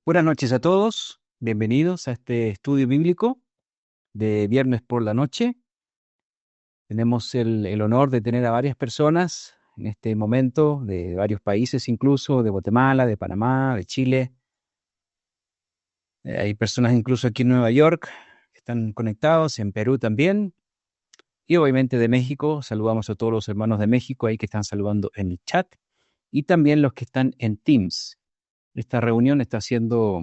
Buenas noches a todos, bienvenidos a este estudio bíblico de viernes por la noche. Tenemos el honor de tener a varias personas en este momento, de varios países incluso, de Guatemala, de Panamá, de Chile. Hay personas incluso aquí en Nueva York que están conectados, en Perú también, y obviamente de México. Saludamos a todos los hermanos de México ahí que están saludando en el chat, y también los que están en Teams. Esta reunión está siendo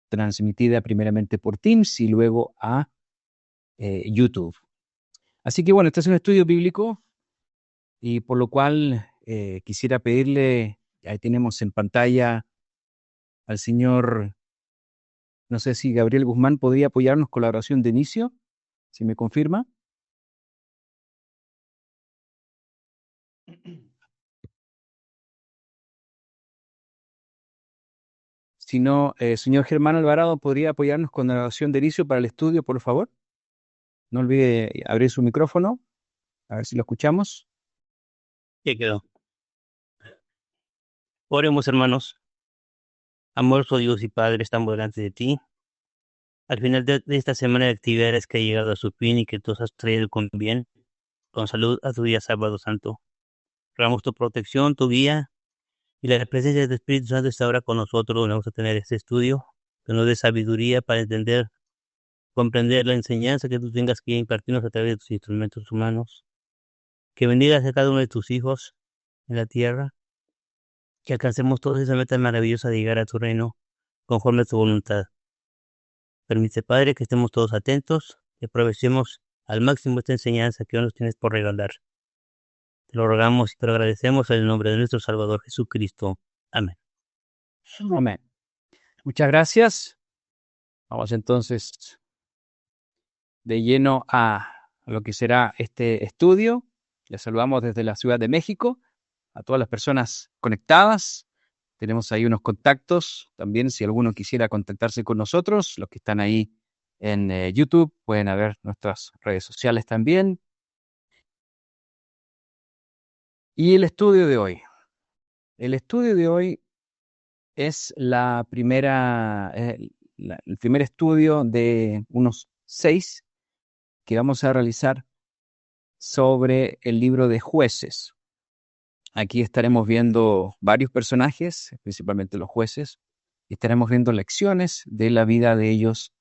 transmitida primeramente por Teams y luego a YouTube. Así que bueno, este es un estudio bíblico y por lo cual quisiera pedirle, ahí tenemos en pantalla al señor, no sé si Gabriel Guzmán podría apoyarnos con la oración de inicio, si me confirma. Si no, señor Germán Alvarado, ¿podría apoyarnos con la oración de inicio para el estudio, por favor? No olvide abrir su micrófono, a ver si lo escuchamos. Ya quedó. Oremos, hermanos. Amoroso Dios y Padre, estamos delante de ti. Al final de esta semana de actividades que ha llegado a su fin y que tú has traído con bien, con salud a tu día sábado santo. Rogamos tu protección, tu guía y la presencia de tu Espíritu Santo está ahora con nosotros, donde vamos a tener este estudio, que nos dé sabiduría para entender, comprender la enseñanza que tú tengas que impartirnos a través de tus instrumentos humanos. Que bendigas a cada uno de tus hijos en la tierra, que alcancemos todos esa meta maravillosa de llegar a tu reino conforme a tu voluntad. Permite, Padre, que estemos todos atentos y aprovechemos al máximo esta enseñanza que hoy nos tienes por regalar. Te lo rogamos y te lo agradecemos en el nombre de nuestro Salvador Jesucristo. Amén. Amén. Muchas gracias. Vamos entonces de lleno a lo que será este estudio. Les saludamos desde la Ciudad de México a todas las personas conectadas. Tenemos ahí unos contactos también, si alguno quisiera contactarse con nosotros, los que están ahí en YouTube, pueden ver nuestras redes sociales también. Y el estudio de hoy es el primer estudio de unos 6 que vamos a realizar sobre el libro de Jueces. Aquí estaremos viendo varios personajes, principalmente los jueces, y estaremos viendo lecciones de la vida de ellos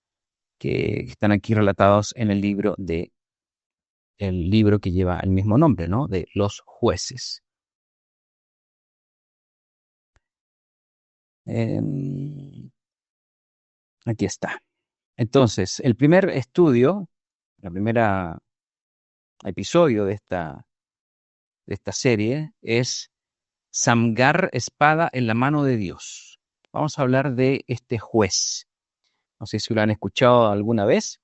que están aquí relatados en el libro que lleva el mismo nombre, ¿no? De los jueces. Em, Aquí está. Entonces, el primer estudio, la primera episodio de esta serie es Samgar, espada en la mano de Dios. Vamos a hablar de este juez. No sé si lo han escuchado alguna vez.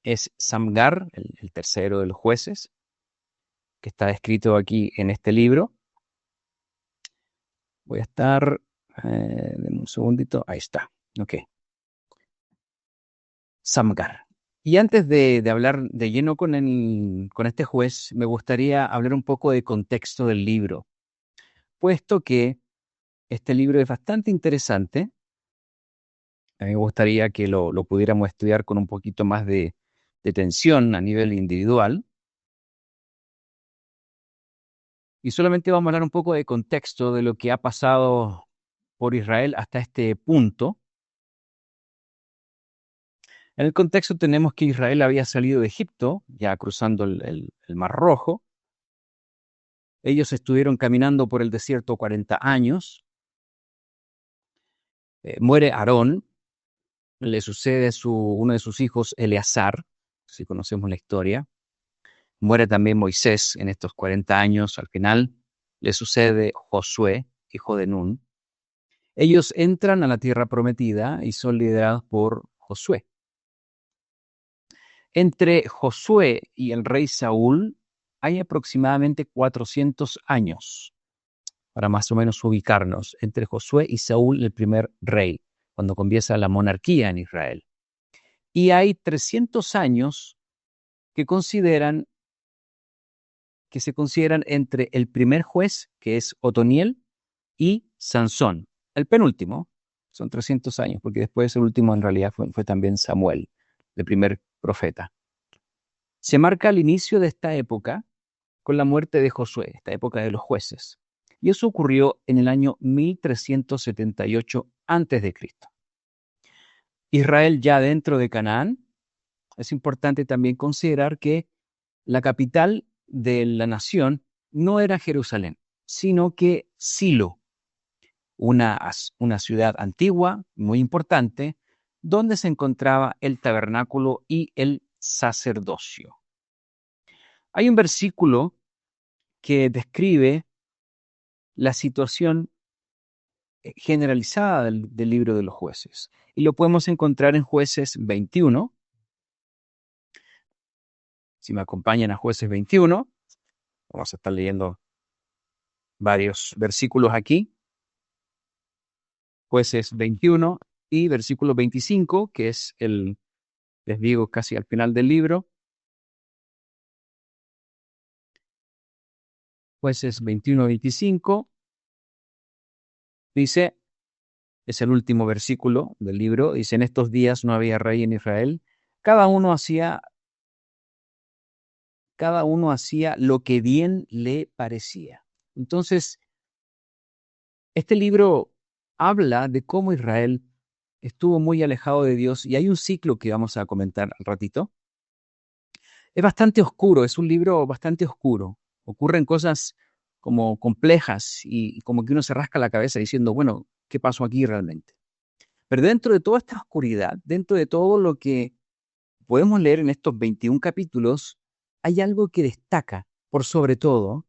Es Samgar, el tercero de los jueces, que está descrito aquí en este libro. Voy a estar, denme un segundito, ahí está, ok, Samgar. Y antes de hablar de lleno con este juez, me gustaría hablar un poco de contexto del libro, puesto que este libro es bastante interesante. A mí me gustaría que lo pudiéramos estudiar con un poquito más de tensión a nivel individual. Y solamente vamos a hablar un poco de contexto de lo que ha pasado por Israel hasta este punto. En el contexto tenemos que Israel había salido de Egipto, ya cruzando el Mar Rojo. Ellos estuvieron caminando por el desierto 40 años. Muere Aarón, le sucede uno de sus hijos, Eleazar, si conocemos la historia. Muere también Moisés en estos 40 años. Al final le sucede Josué, hijo de Nun. Ellos entran a la tierra prometida y son liderados por Josué. Entre Josué y el rey Saúl hay aproximadamente 400 años, para más o menos ubicarnos, entre Josué y Saúl, el primer rey, cuando comienza la monarquía en Israel. Y hay 300 años que se consideran entre el primer juez, que es Otoniel, y Sansón, el penúltimo, son 300 años, porque después el último en realidad fue también Samuel, el primer profeta. Se marca el inicio de esta época con la muerte de Josué, esta época de los jueces. Y eso ocurrió en el año 1378 a.C. Israel ya dentro de Canaán. Es importante también considerar que la capital de la nación no era Jerusalén, sino que Silo, una ciudad antigua, muy importante, donde se encontraba el tabernáculo y el sacerdocio. Hay un versículo que describe la situación generalizada del libro de los jueces, y lo podemos encontrar en Jueces 21. Si me acompañan a Jueces 21, vamos a estar leyendo varios versículos aquí. Jueces 21 y versículo 25, que es les digo, casi al final del libro. Jueces 21-25 dice, es el último versículo del libro, dice: en estos días no había rey en Israel, cada uno hacía lo que bien le parecía. Entonces, este libro habla de cómo Israel estuvo muy alejado de Dios, y hay un ciclo que vamos a comentar al ratito. Es bastante oscuro, es un libro bastante oscuro. Ocurren cosas como complejas y como que uno se rasca la cabeza diciendo, bueno, ¿qué pasó aquí realmente? Pero dentro de toda esta oscuridad, dentro de todo lo que podemos leer en estos 21 capítulos, hay algo que destaca por sobre todo,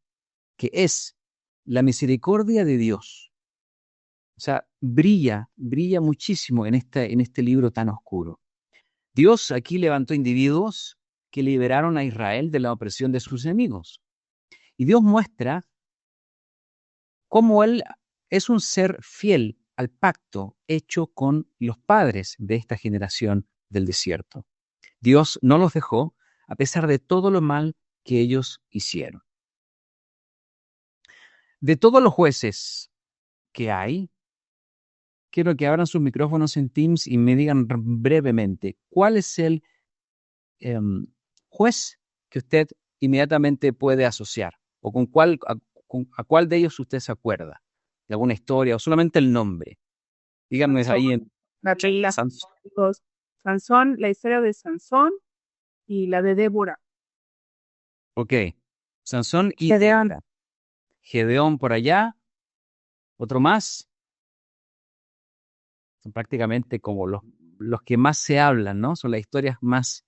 que es la misericordia de Dios. O sea, brilla muchísimo en este libro tan oscuro. Dios aquí levantó individuos que liberaron a Israel de la opresión de sus enemigos. Y Dios muestra cómo Él es un ser fiel al pacto hecho con los padres de esta generación del desierto. Dios no los dejó a pesar de todo lo mal que ellos hicieron. De todos los jueces que hay, quiero que abran sus micrófonos en Teams y me digan brevemente cuál es el juez que usted inmediatamente puede asociar, o a cuál de ellos usted se acuerda, de alguna historia o solamente el nombre. Díganme ahí en La regla. Sansón. Sansón, la historia de Sansón y la de Débora. Ok, Sansón y Gedeón. Débora. Gedeón por allá, otro más. Son prácticamente como los que más se hablan, ¿no? Son las historias más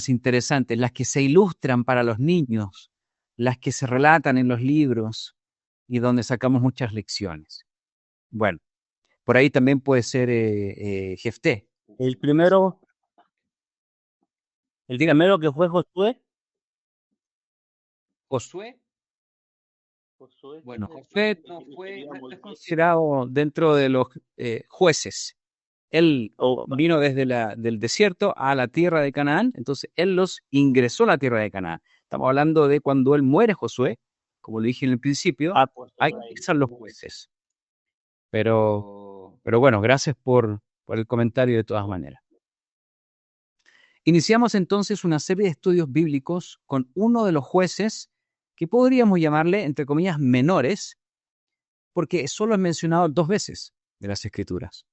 interesantes, las que se ilustran para los niños, las que se relatan en los libros y donde sacamos muchas lecciones. Bueno, por ahí también puede ser Jefté. El primero Dígame. que fue Josué. Josué. Josué, Bueno, ¿quién Josué es? no es Moisés. considerado dentro de los jueces. Él Oh, vino desde del desierto a la tierra de Canaán, entonces él los ingresó a la tierra de Canaán. Estamos hablando de cuando él muere, Josué, como lo dije en el principio, pues ahí empiezan los jueces. Pero bueno, gracias por el comentario de todas maneras. Iniciamos entonces una serie de estudios bíblicos con uno de los jueces que podríamos llamarle, entre comillas, menores, porque solo es mencionado 2 veces de las Escrituras.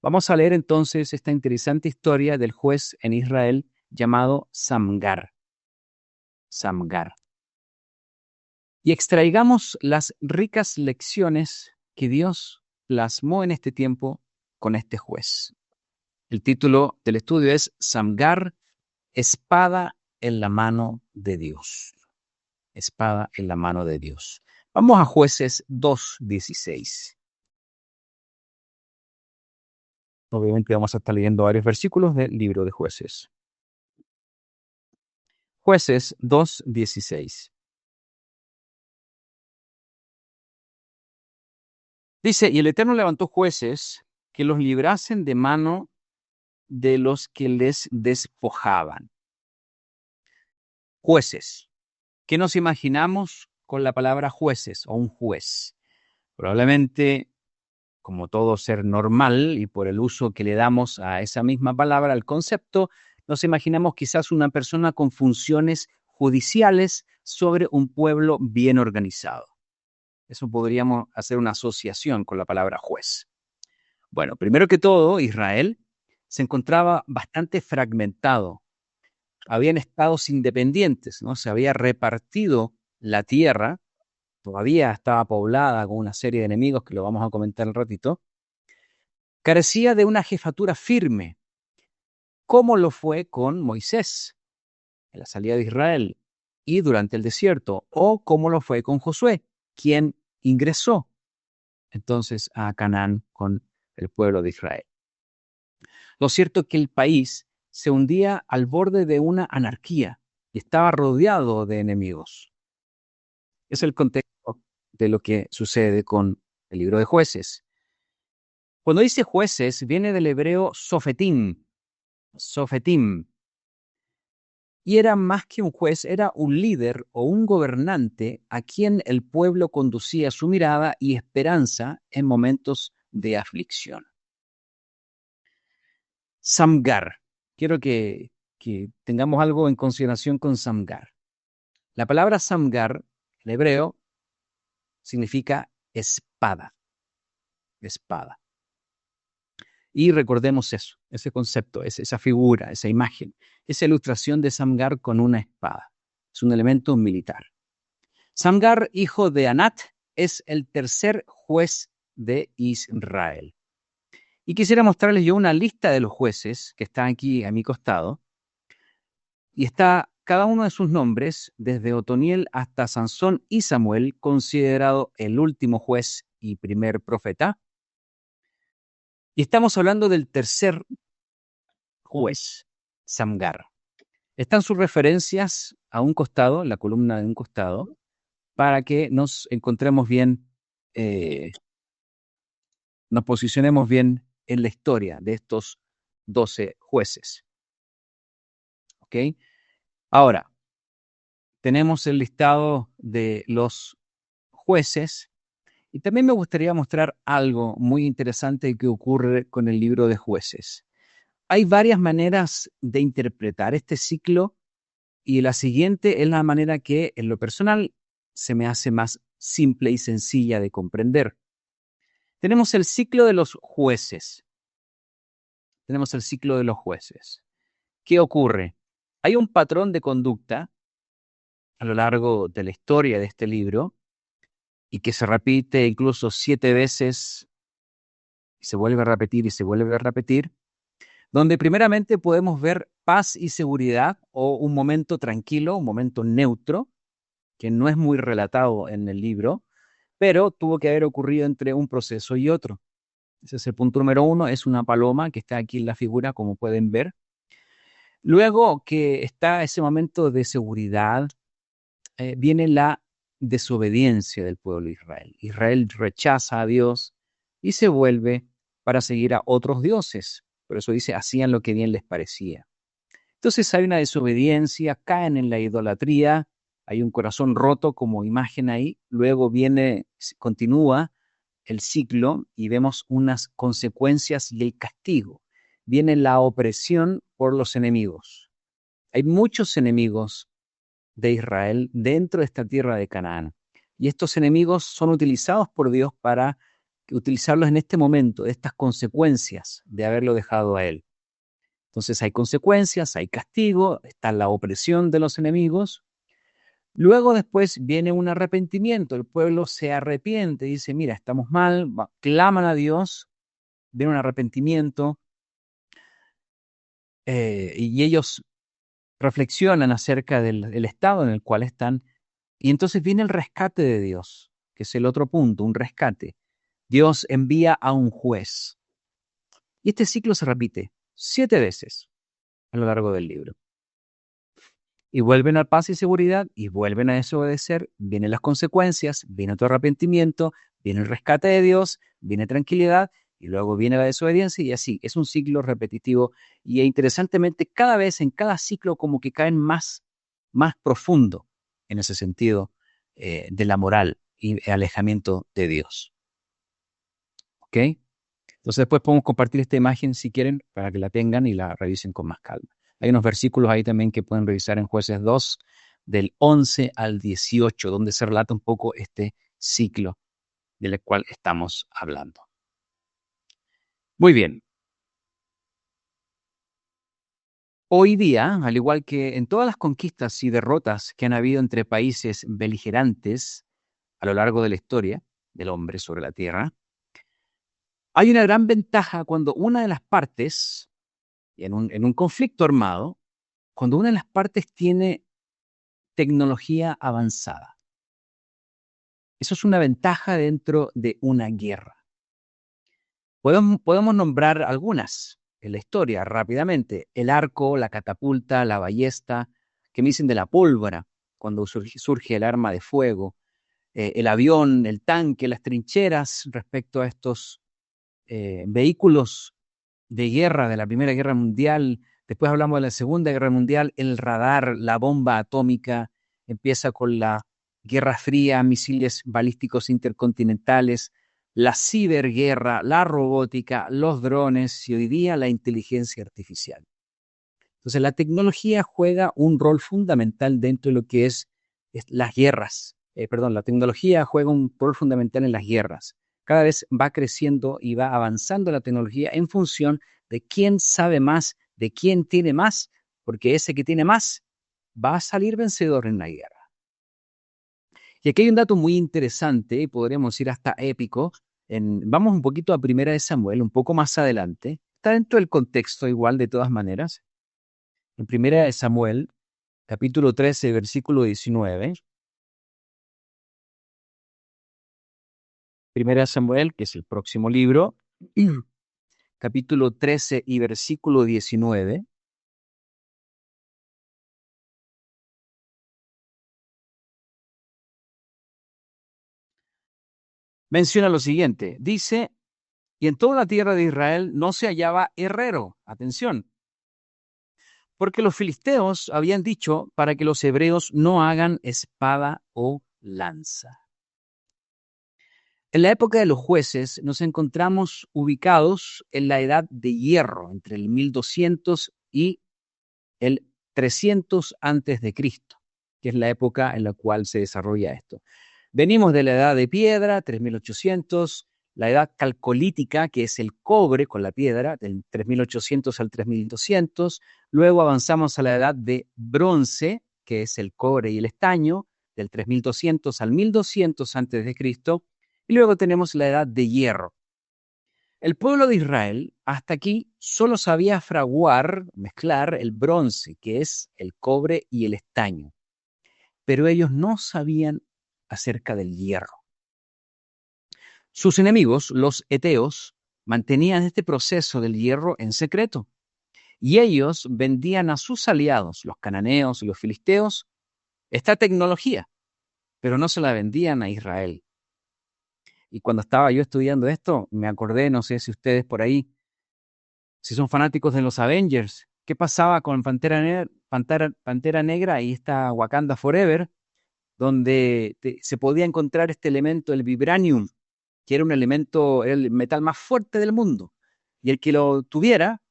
Vamos a leer entonces esta interesante historia del juez en Israel llamado Samgar. Samgar. Y extraigamos las ricas lecciones que Dios plasmó en este tiempo con este juez. El título del estudio es Samgar, espada en la mano de Dios. Espada en la mano de Dios. Vamos a Jueces 2:16. Obviamente vamos a estar leyendo varios versículos del libro de Jueces. Jueces 2:16. Dice: y el Eterno levantó jueces que los librasen de mano de los que les despojaban. Jueces. ¿Qué nos imaginamos con la palabra jueces o un juez? Probablemente como todo ser normal y por el uso que le damos a esa misma palabra, al concepto, nos imaginamos quizás una persona con funciones judiciales sobre un pueblo bien organizado. Eso podríamos hacer una asociación con la palabra juez. Bueno, primero que todo, Israel se encontraba bastante fragmentado. Habían estados independientes, ¿no? Se había repartido la tierra, todavía estaba poblada con una serie de enemigos que lo vamos a comentar un ratito. Carecía de una jefatura firme, como lo fue con Moisés en la salida de Israel y durante el desierto, o como lo fue con Josué, quien ingresó entonces a Canaán con el pueblo de Israel. Lo cierto es que el país se hundía al borde de una anarquía y estaba rodeado de enemigos. Es el contexto de lo que sucede con el libro de Jueces. Cuando dice jueces, viene del hebreo sofetim, y era más que un juez, era un líder o un gobernante a quien el pueblo conducía su mirada y esperanza en momentos de aflicción. Samgar. Quiero que tengamos algo en consideración con Samgar. La palabra Samgar, en hebreo, significa espada. Espada. Y recordemos eso, ese concepto, esa figura, esa imagen, esa ilustración de Samgar con una espada. Es un elemento militar. Samgar, hijo de Anat, es el tercer juez de Israel. Y quisiera mostrarles yo una lista de los jueces que está aquí a mi costado. Y está cada uno de sus nombres, desde Otoniel hasta Sansón y Samuel, considerado el último juez y primer profeta. Y estamos hablando del tercer juez, Samgar. Están sus referencias a un costado, la columna de un costado, para que nos encontremos bien, nos posicionemos bien en la historia de estos 12 jueces. ¿Ok? Ahora, tenemos el listado de los jueces y también me gustaría mostrar algo muy interesante que ocurre con el libro de Jueces. Hay varias maneras de interpretar este ciclo y la siguiente es la manera que en lo personal se me hace más simple y sencilla de comprender. Tenemos el ciclo de los jueces. Tenemos el ciclo de los jueces. ¿Qué ocurre? Hay un patrón de conducta a lo largo de la historia de este libro y que se repite incluso 7 veces y se vuelve a repetir y se vuelve a repetir, donde primeramente podemos ver paz y seguridad o un momento tranquilo, un momento neutro, que no es muy relatado en el libro, pero tuvo que haber ocurrido entre un proceso y otro. Ese es el punto número 1, es una paloma que está aquí en la figura, como pueden ver. Luego que está ese momento de seguridad, viene la desobediencia del pueblo de Israel. Israel rechaza a Dios y se vuelve para seguir a otros dioses. Por eso dice, hacían lo que bien les parecía. Entonces hay una desobediencia, caen en la idolatría, hay un corazón roto como imagen ahí, luego continúa el ciclo y vemos unas consecuencias y el castigo. Viene la opresión por los enemigos. Hay muchos enemigos de Israel dentro de esta tierra de Canaán. Y estos enemigos son utilizados por Dios para utilizarlos en este momento, estas consecuencias de haberlo dejado a Él. Entonces hay consecuencias, hay castigo, está la opresión de los enemigos. Luego después viene un arrepentimiento, el pueblo se arrepiente, dice, mira, estamos mal, claman a Dios, viene un arrepentimiento y ellos reflexionan acerca del estado en el cual están. Y entonces viene el rescate de Dios, que es el otro punto, un rescate. Dios envía a un juez. Y este ciclo se repite 7 veces a lo largo del libro. Y vuelven a paz y seguridad y vuelven a desobedecer. Vienen las consecuencias, viene otro arrepentimiento, viene el rescate de Dios, viene tranquilidad y luego viene la desobediencia y así. Es un ciclo repetitivo y interesantemente cada vez en cada ciclo como que caen más profundo en ese sentido de la moral y alejamiento de Dios. ¿Ok? ¿Ok? Entonces después podemos compartir esta imagen si quieren para que la tengan y la revisen con más calma. Hay unos versículos ahí también que pueden revisar en Jueces 2, del 11 al 18, donde se relata un poco este ciclo del cual estamos hablando. Muy bien. Hoy día, al igual que en todas las conquistas y derrotas que han habido entre países beligerantes a lo largo de la historia del hombre sobre la tierra, hay una gran ventaja cuando una de las partes, en un conflicto armado, cuando una de las partes tiene tecnología avanzada. Eso es una ventaja dentro de una guerra. Podemos nombrar algunas en la historia rápidamente. El arco, la catapulta, la ballesta, que me dicen de la pólvora, cuando surge el arma de fuego, el avión, el tanque, las trincheras respecto a estos vehículos de guerra de la Primera Guerra Mundial. Después hablamos de la Segunda Guerra Mundial, el radar, la bomba atómica, empieza con la Guerra Fría, misiles balísticos intercontinentales, la ciberguerra, la robótica, los drones y hoy día la inteligencia artificial. Entonces la tecnología juega un rol fundamental dentro de lo que es las guerras. La tecnología juega un rol fundamental en las guerras. Cada vez va creciendo y va avanzando la tecnología en función de quién sabe más, de quién tiene más, porque ese que tiene más va a salir vencedor en la guerra. Y aquí hay un dato muy interesante, y podríamos ir hasta épico. Vamos un poquito a Primera de Samuel, un poco más adelante. Está dentro del contexto igual de todas maneras. En Primera de Samuel, capítulo 13, versículo 19. Primera de Samuel, que es el próximo libro, capítulo 13 y versículo 19. Menciona lo siguiente, dice, y en toda la tierra de Israel no se hallaba herrero, atención, porque los filisteos habían dicho para que los hebreos no hagan espada o lanza. En la época de los jueces nos encontramos ubicados en la edad de hierro, entre el 1200 y el 300 antes de Cristo, que es la época en la cual se desarrolla esto. Venimos de la edad de piedra, 3800, la edad calcolítica, que es el cobre con la piedra, del 3800 al 3200. Luego avanzamos a la edad de bronce, que es el cobre y el estaño, del 3200 al 1200 antes de Cristo. Y luego tenemos la edad de hierro. El pueblo de Israel hasta aquí solo sabía fraguar, mezclar el bronce, que es el cobre y el estaño, pero ellos no sabían acerca del hierro. Sus enemigos, los eteos, mantenían este proceso del hierro en secreto, y ellos vendían a sus aliados, los cananeos y los filisteos, esta tecnología, pero no se la vendían a Israel. Y cuando estaba yo estudiando esto, me acordé, no sé si ustedes por ahí, si son fanáticos de los Avengers, ¿qué pasaba con Pantera Negra y esta Wakanda Forever, donde se podía encontrar este elemento, el vibranium, que era un elemento, era el metal más fuerte del mundo, y el que lo tuviera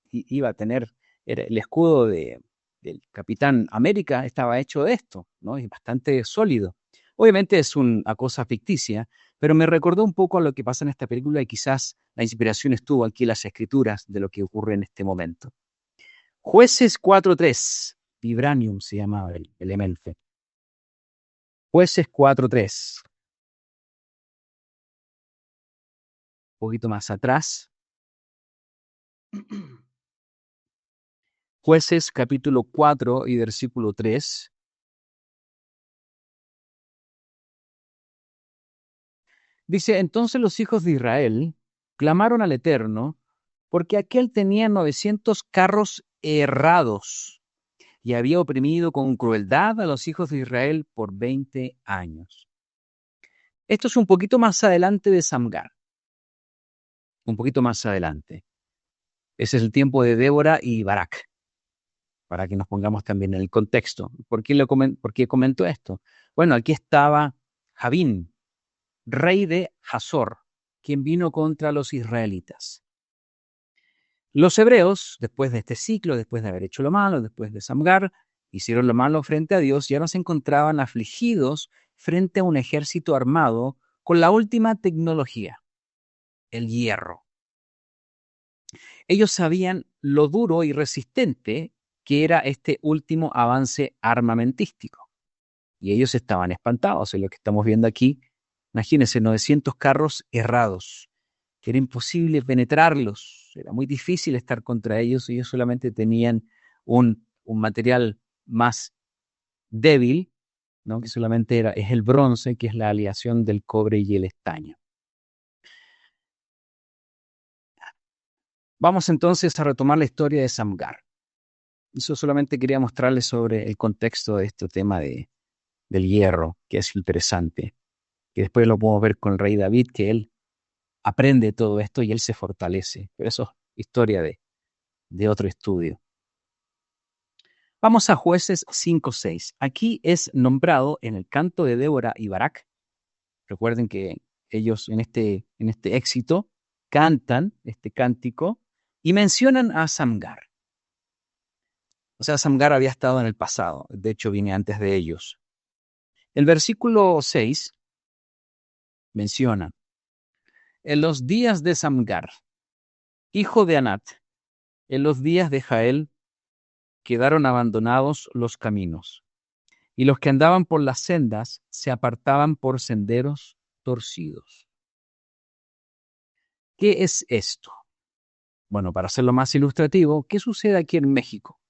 iba a tener, el escudo del Capitán América estaba hecho de esto, ¿no? Es bastante sólido. Obviamente es una cosa ficticia, pero me recordó un poco a lo que pasa en esta película y quizás la inspiración estuvo aquí en las escrituras de lo que ocurre en este momento. Jueces 4.3, Vibranium se llamaba el elemento. Jueces 4.3. Un poquito más atrás. Jueces capítulo 4 y versículo 3. Dice, entonces los hijos de Israel clamaron al Eterno porque aquel tenía 900 carros errados y había oprimido con crueldad a los hijos de Israel por 20 años. Esto es un poquito más adelante de Samgar, un poquito más adelante. Ese es el tiempo de Débora y Barak, para que nos pongamos también en el contexto. ¿Por qué comento esto? Bueno, aquí estaba Javín, rey de Hazor, quien vino contra los israelitas. Los hebreos, después de este ciclo, después de haber hecho lo malo, después de Samgar, hicieron lo malo frente a Dios y ahora se encontraban afligidos frente a un ejército armado con la última tecnología, el hierro. Ellos sabían lo duro y resistente que era este último avance armamentístico. Y ellos estaban espantados en lo que estamos viendo aquí. Imagínense, 900 carros errados. Era imposible penetrarlos. Era muy difícil estar contra ellos. Ellos solamente tenían un material más débil, ¿no? Que solamente es el bronce, que es la aleación del cobre y el estaño. Vamos entonces a retomar la historia de Samgar. Eso solamente quería mostrarles sobre el contexto de este tema del hierro, que es interesante. Que después lo podemos ver con el rey David, que él aprende todo esto y él se fortalece. Pero eso es historia de otro estudio. Vamos a Jueces 5:6. Aquí es nombrado en el canto de Débora y Barak. Recuerden que ellos en este éxito cantan este cántico y mencionan a Samgar. O sea, Samgar había estado en el pasado, de hecho viene antes de ellos. El versículo 6 menciona: en los días de Samgar, hijo de Anat, en los días de Jael, quedaron abandonados los caminos, y los que andaban por las sendas se apartaban por senderos torcidos. ¿Qué es esto? Bueno, para hacerlo más ilustrativo, ¿qué sucede aquí en México?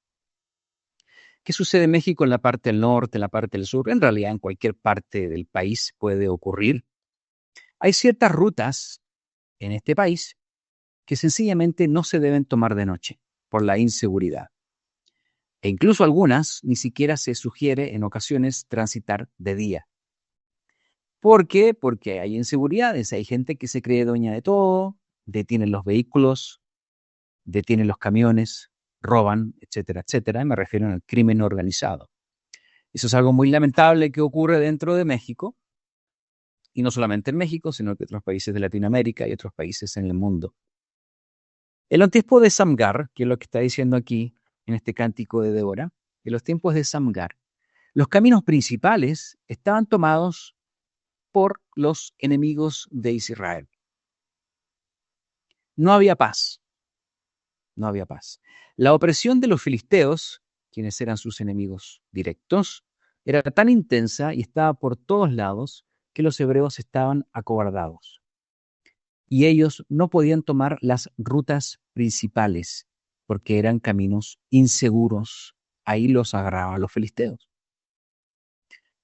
¿Qué sucede en México en la parte del norte, en la parte del sur? En realidad, en cualquier parte del país puede ocurrir. Hay ciertas rutas en este país que sencillamente no se deben tomar de noche por la inseguridad. E incluso algunas ni siquiera se sugiere en ocasiones transitar de día. ¿Por qué? Porque hay inseguridades, hay gente que se cree dueña de todo, detienen los vehículos, detienen los camiones, roban, etcétera, etcétera. Y me refiero al crimen organizado. Eso es algo muy lamentable que ocurre dentro de México, y no solamente en México, sino que en otros países de Latinoamérica y otros países en el mundo. En los tiempos de Samgar, que es lo que está diciendo aquí en este cántico de Débora, en los tiempos de Samgar, los caminos principales estaban tomados por los enemigos de Israel. No había paz. No había paz. La opresión de los filisteos, quienes eran sus enemigos directos, era tan intensa y estaba por todos lados que los hebreos estaban acobardados. Y ellos no podían tomar las rutas principales porque eran caminos inseguros. Ahí los agarraban los filisteos.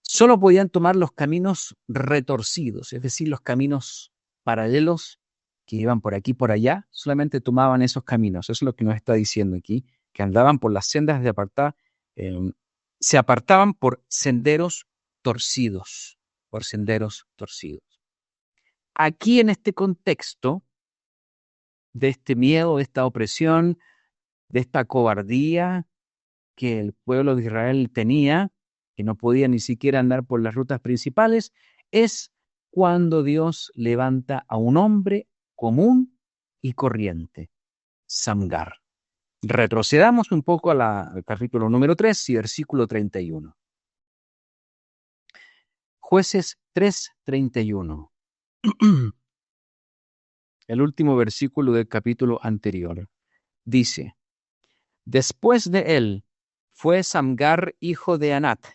Solo podían tomar los caminos retorcidos, es decir, los caminos paralelos que iban por aquí y por allá, solamente tomaban esos caminos. Eso es lo que nos está diciendo aquí, que andaban por las sendas de apartar, se apartaban por senderos torcidos, por senderos torcidos. Aquí en este contexto de este miedo, de esta opresión, de esta cobardía que el pueblo de Israel tenía, que no podía ni siquiera andar por las rutas principales, es cuando Dios levanta a un hombre común y corriente, Samgar. Retrocedamos un poco al capítulo número 3 y versículo 31. Jueces 3:31. El último versículo del capítulo anterior. Dice: después de él fue Samgar, hijo de Anat,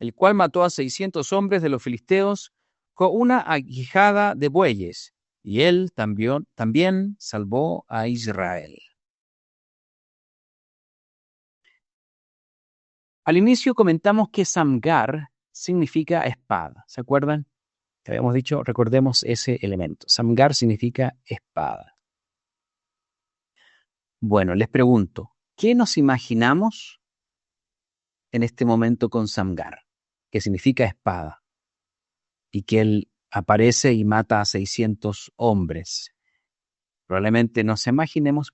el cual mató a 600 hombres de los filisteos con una aguijada de bueyes, y él también salvó a Israel. Al inicio comentamos que Samgar significa espada. ¿Se acuerdan? Que habíamos dicho, recordemos ese elemento. Samgar significa espada. Bueno, les pregunto, ¿qué nos imaginamos en este momento con Samgar? Que significa espada, y que él aparece y mata a 600 hombres. Probablemente nos imaginemos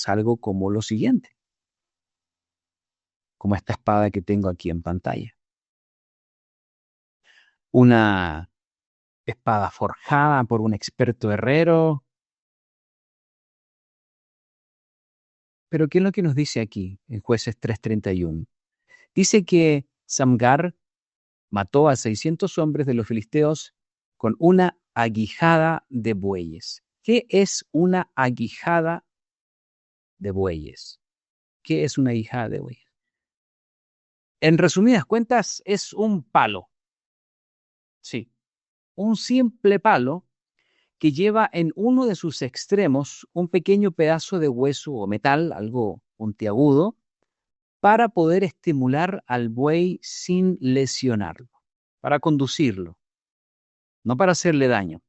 algo como lo siguiente, como esta espada que tengo aquí en pantalla. Una espada forjada por un experto herrero. Pero ¿qué es lo que nos dice aquí en Jueces 3:31? Dice que Samgar mató a 600 hombres de los filisteos con una aguijada de bueyes. ¿Qué es una aguijada de bueyes? ¿Qué es una aguijada de bueyes? En resumidas cuentas, es un palo. Sí, un simple palo que lleva en uno de sus extremos un pequeño pedazo de hueso o metal, algo puntiagudo, para poder estimular al buey sin lesionarlo, para conducirlo, no para hacerle daño.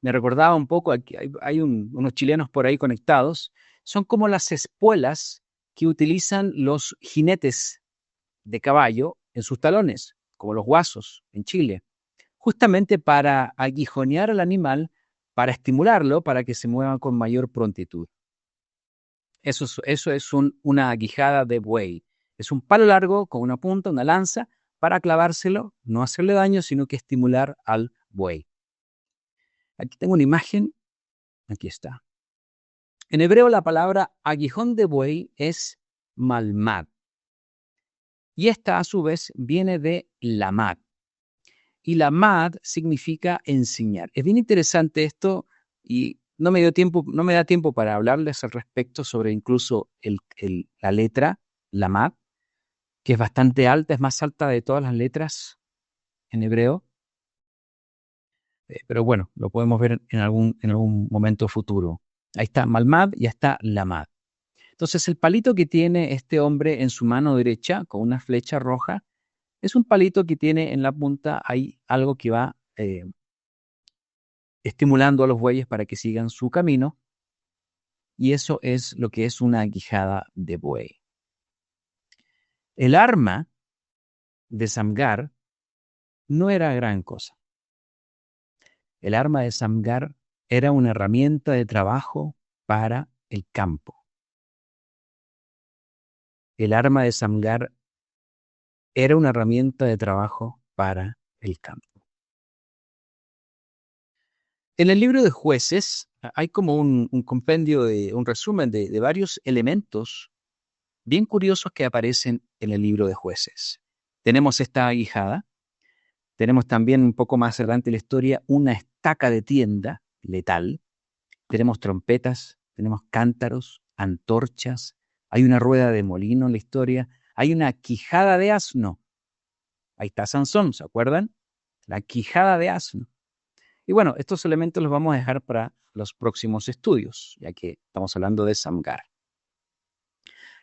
Me recordaba un poco, aquí hay unos chilenos por ahí conectados, son como las espuelas que utilizan los jinetes de caballo en sus talones, como los guasos en Chile, justamente para aguijonear al animal, para estimularlo, para que se mueva con mayor prontitud. Eso es una aguijada de buey. Es un palo largo con una punta, una lanza, para clavárselo, no hacerle daño, sino que estimular al buey. Aquí tengo una imagen, aquí está. En hebreo la palabra aguijón de buey es malmad. Y esta a su vez viene de lamad. Y lamad significa enseñar. Es bien interesante esto y no me da tiempo para hablarles al respecto sobre incluso la letra lamad, que es bastante alta, es más alta de todas las letras en hebreo. Pero bueno, lo podemos ver en algún momento futuro. Ahí está malmad y ahí está lamad. Entonces el palito que tiene este hombre en su mano derecha con una flecha roja es un palito que tiene en la punta ahí algo que va estimulando a los bueyes para que sigan su camino, y eso es lo que es una aguijada de buey. El arma de Samgar no era gran cosa. El arma de Samgar era una herramienta de trabajo para el campo. El arma de Samgar era una herramienta de trabajo para el campo. En el libro de Jueces hay como un compendio, un resumen de varios elementos bien curiosos que aparecen en el libro de Jueces. Tenemos esta aguijada, tenemos también un poco más adelante en la historia una estaca de tienda letal, tenemos trompetas, tenemos cántaros, antorchas, hay una rueda de molino en la historia, hay una quijada de asno. Ahí está Sansón, ¿se acuerdan? La quijada de asno. Y bueno, estos elementos los vamos a dejar para los próximos estudios, ya que estamos hablando de Samgar.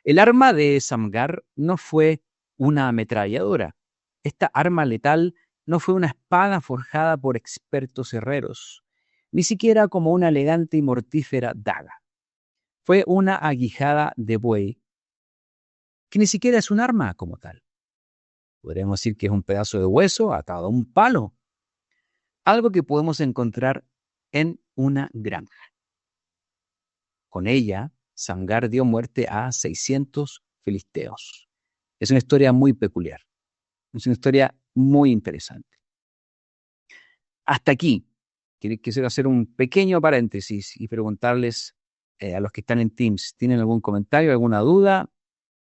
El arma de Samgar no fue una ametralladora. Esta arma letal no fue una espada forjada por expertos herreros, ni siquiera como una elegante y mortífera daga. Fue una aguijada de buey, que ni siquiera es un arma como tal. Podríamos decir que es un pedazo de hueso atado a un palo, algo que podemos encontrar en una granja. Con ella, Samgar dio muerte a 600 filisteos. Es una historia muy peculiar, es una historia muy interesante. Hasta aquí, quisiera hacer un pequeño paréntesis y preguntarles a los que están en Teams, ¿tienen algún comentario, alguna duda?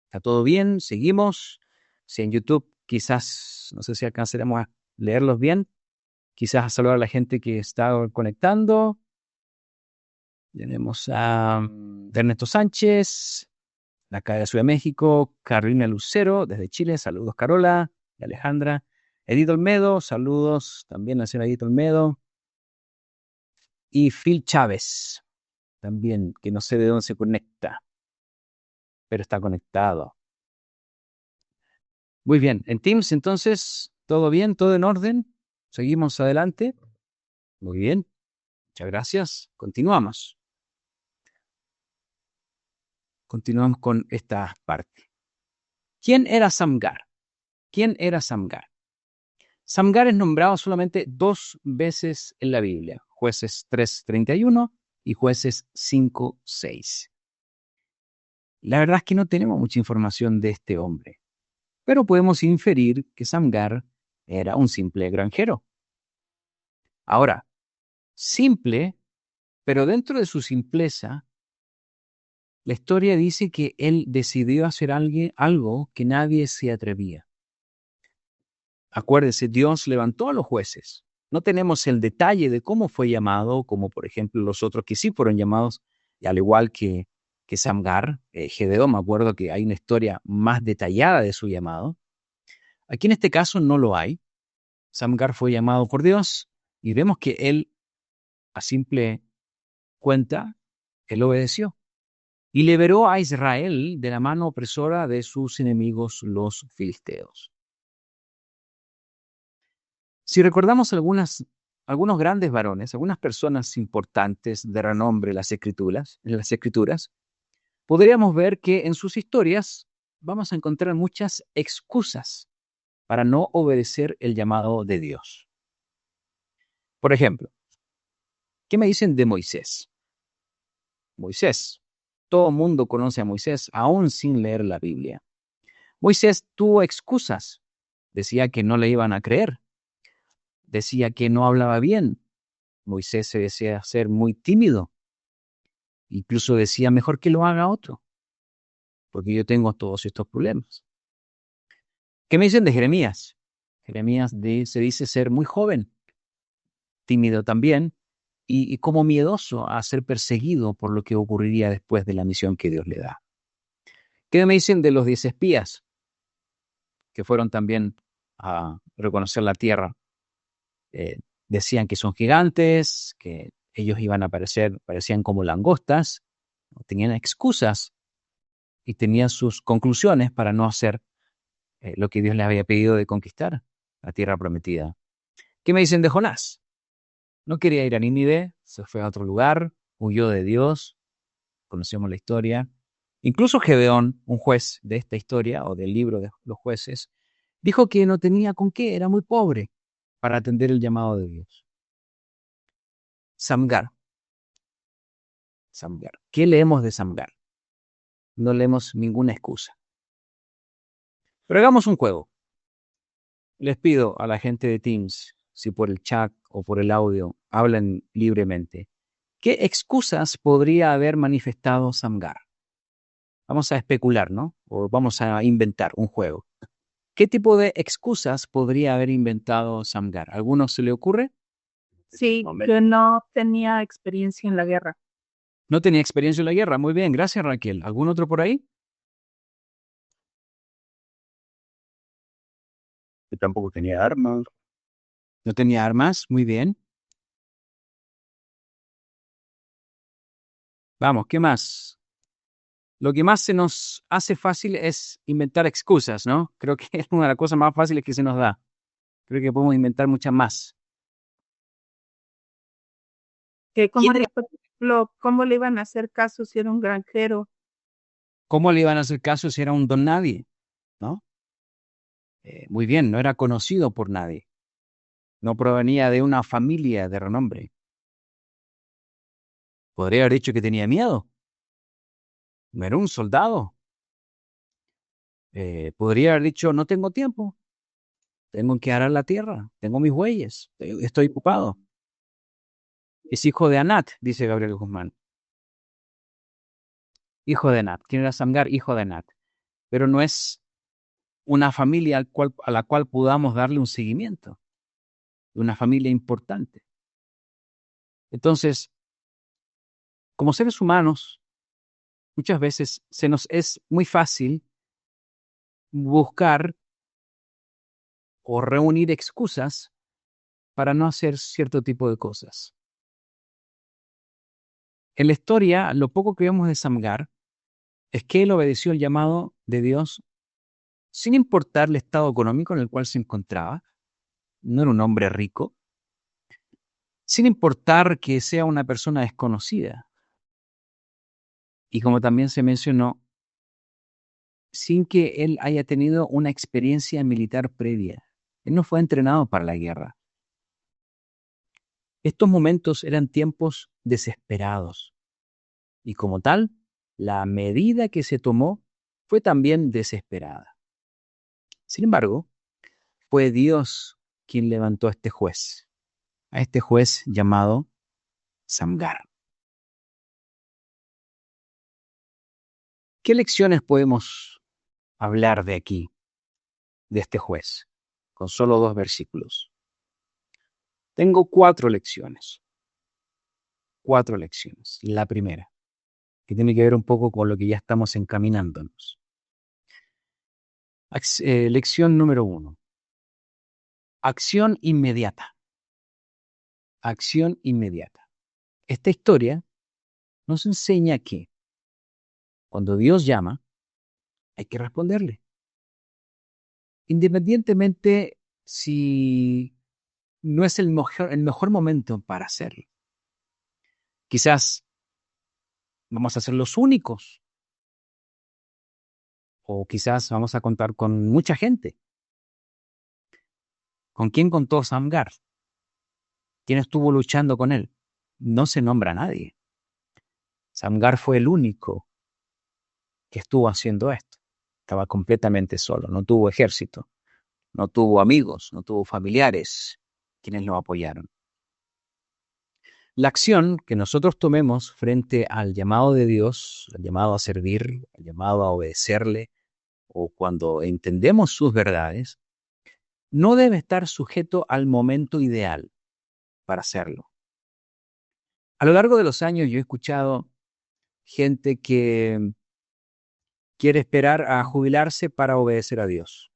¿Está todo bien? ¿Seguimos? Si en YouTube quizás, no sé si alcanzaremos a leerlos bien, quizás a saludar a la gente que está conectando. Tenemos a Ernesto Sánchez, de acá de la Ciudad de México, Carolina Lucero, desde Chile, saludos Carola, y Alejandra, Edith Olmedo, saludos también a la señora Edith Olmedo, y Phil Chávez, también, que no sé de dónde se conecta, pero está conectado. Muy bien, en Teams entonces, ¿todo bien? ¿Todo en orden? ¿Seguimos adelante? Muy bien, muchas gracias. Continuamos. Continuamos con esta parte. ¿Quién era Samgar? ¿Quién era Samgar? Samgar es nombrado solamente 2 veces en la Biblia, Jueces 3:31 y Jueces 5:6. La verdad es que no tenemos mucha información de este hombre, pero podemos inferir que Samgar era un simple granjero. Ahora, simple, pero dentro de su simpleza, la historia dice que él decidió hacer algo que nadie se atrevía. Acuérdese, Dios levantó a los jueces. No tenemos el detalle de cómo fue llamado, como por ejemplo los otros que sí fueron llamados, y al igual que Samgar, Gedeón, me acuerdo que hay una historia más detallada de su llamado. Aquí en este caso no lo hay. Samgar fue llamado por Dios y vemos que él, a simple cuenta, él obedeció y liberó a Israel de la mano opresora de sus enemigos, los filisteos. Si recordamos algunos grandes varones, algunas personas importantes de renombre en las escrituras, podríamos ver que en sus historias vamos a encontrar muchas excusas para no obedecer el llamado de Dios. Por ejemplo, ¿qué me dicen de Moisés? Moisés, todo el mundo conoce a Moisés, aún sin leer la Biblia. Moisés tuvo excusas, decía que no le iban a creer, decía que no hablaba bien. Moisés se decía ser muy tímido, incluso decía mejor que lo haga otro, porque yo tengo todos estos problemas. ¿Qué me dicen de Jeremías? Jeremías se dice ser muy joven, tímido también, y como miedoso a ser perseguido por lo que ocurriría después de la misión que Dios le da. ¿Qué me dicen de los 10 espías que fueron también a reconocer la tierra? Decían que son gigantes, que ellos iban a parecían como langostas, tenían excusas y tenían sus conclusiones para no hacer lo que Dios les había pedido de conquistar la tierra prometida. ¿Qué me dicen de Jonás? No quería ir a Nínive, se fue a otro lugar, huyó de Dios, conocemos la historia. Incluso Gedeón, un juez de esta historia o del libro de los jueces, dijo que no tenía con qué, era muy pobre para atender el llamado de Dios. Samgar. ¿Qué leemos de Samgar? No leemos ninguna excusa. Pero hagamos un juego. Les pido a la gente de Teams, si por el chat o por el audio hablan libremente, ¿qué excusas podría haber manifestado Samgar? Vamos a especular, ¿no? O vamos a inventar un juego. ¿Qué tipo de excusas podría haber inventado Samgar? ¿Alguno se le ocurre? Sí, que no tenía experiencia en la guerra. No tenía experiencia en la guerra. Muy bien, gracias Raquel. ¿Algún otro por ahí? Que tampoco tenía armas. No tenía armas. Muy bien. Vamos, ¿qué más? Lo que más se nos hace fácil es inventar excusas, ¿no? Creo que es una de las cosas más fáciles que se nos da. Creo que podemos inventar muchas más. Que cómo por ejemplo, cómo le iban a hacer caso si era un granjero. ¿Cómo le iban a hacer caso si era un don nadie? ¿No? Muy bien, no era conocido por nadie. No provenía de una familia de renombre. Podría haber dicho que tenía miedo. No era un soldado. Podría haber dicho, no tengo tiempo. Tengo que arar la tierra. Tengo mis bueyes. Estoy ocupado. Es hijo de Anat, dice Gabriel Guzmán. Hijo de Anat. ¿Quién era Samgar? Hijo de Anat. Pero no es una familia a la cual podamos darle un seguimiento. Una familia importante. Entonces, como seres humanos, muchas veces se nos es muy fácil buscar o reunir excusas para no hacer cierto tipo de cosas. En la historia, lo poco que vemos de Samgar es que él obedeció el llamado de Dios sin importar el estado económico en el cual se encontraba. No era un hombre rico, sin importar que sea una persona desconocida. Y como también se mencionó, sin que él haya tenido una experiencia militar previa. Él no fue entrenado para la guerra. Estos momentos eran tiempos desesperados. Y como tal, la medida que se tomó fue también desesperada. Sin embargo, fue Dios quien levantó a este juez. a este juez llamado Samgar. ¿Qué lecciones podemos hablar de aquí, de este juez, con solo 2 versículos? Tengo 4 lecciones. 4 lecciones. La primera, que tiene que ver un poco con lo que ya estamos encaminándonos. Lección número 1. Acción inmediata. Acción inmediata. Esta historia nos enseña que cuando Dios llama, hay que responderle. Independientemente si no es el mejor momento para hacerlo. Quizás vamos a ser los únicos, o quizás vamos a contar con mucha gente. ¿Con quién contó Samgar? ¿Quién estuvo luchando con él? No se nombra a nadie. Samgar fue el único que estuvo haciendo esto. Estaba completamente solo, no tuvo ejército, no tuvo amigos, no tuvo familiares quienes lo apoyaron. La acción que nosotros tomemos frente al llamado de Dios, al llamado a servir, al llamado a obedecerle, o cuando entendemos sus verdades, no debe estar sujeto al momento ideal para hacerlo. A lo largo de los años yo he escuchado gente que quiere esperar a jubilarse para obedecer a Dios.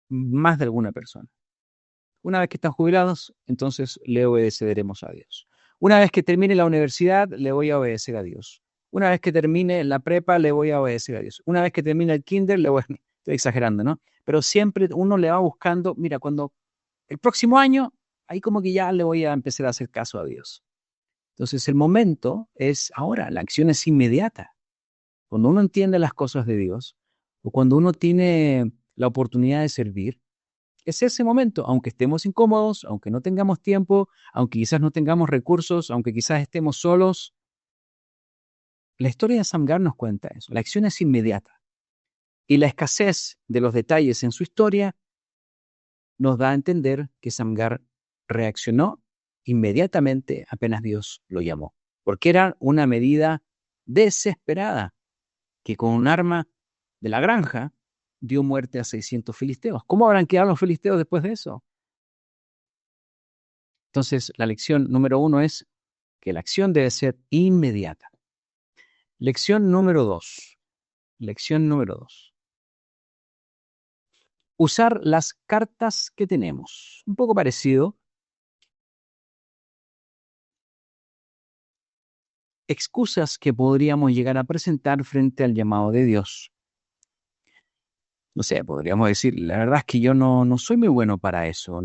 Más de alguna persona. Una vez que están jubilados, entonces le obedeceremos a Dios. Una vez que termine la universidad, le voy a obedecer a Dios. Una vez que termine la prepa, le voy a obedecer a Dios. Una vez que termine el kinder, estoy exagerando, ¿no? Pero siempre uno le va buscando, mira, cuando el próximo año, ahí como que ya le voy a empezar a hacer caso a Dios. Entonces el momento es ahora, la acción es inmediata. Cuando uno entiende las cosas de Dios, o cuando uno tiene la oportunidad de servir, es ese momento, aunque estemos incómodos, aunque no tengamos tiempo, aunque quizás no tengamos recursos, aunque quizás estemos solos. La historia de Samgar nos cuenta eso. La acción es inmediata. Y la escasez de los detalles en su historia nos da a entender que Samgar reaccionó inmediatamente apenas Dios lo llamó. Porque era una medida desesperada que con un arma de la granja dio muerte a 600 filisteos. ¿Cómo habrán quedado los filisteos después de eso? Entonces, la lección número 1 es que la acción debe ser inmediata. Lección número 2. Lección número 2. Usar las cartas que tenemos. Un poco parecido. Excusas que podríamos llegar a presentar frente al llamado de Dios. No sé, podríamos decir, la verdad es que yo no soy muy bueno para eso,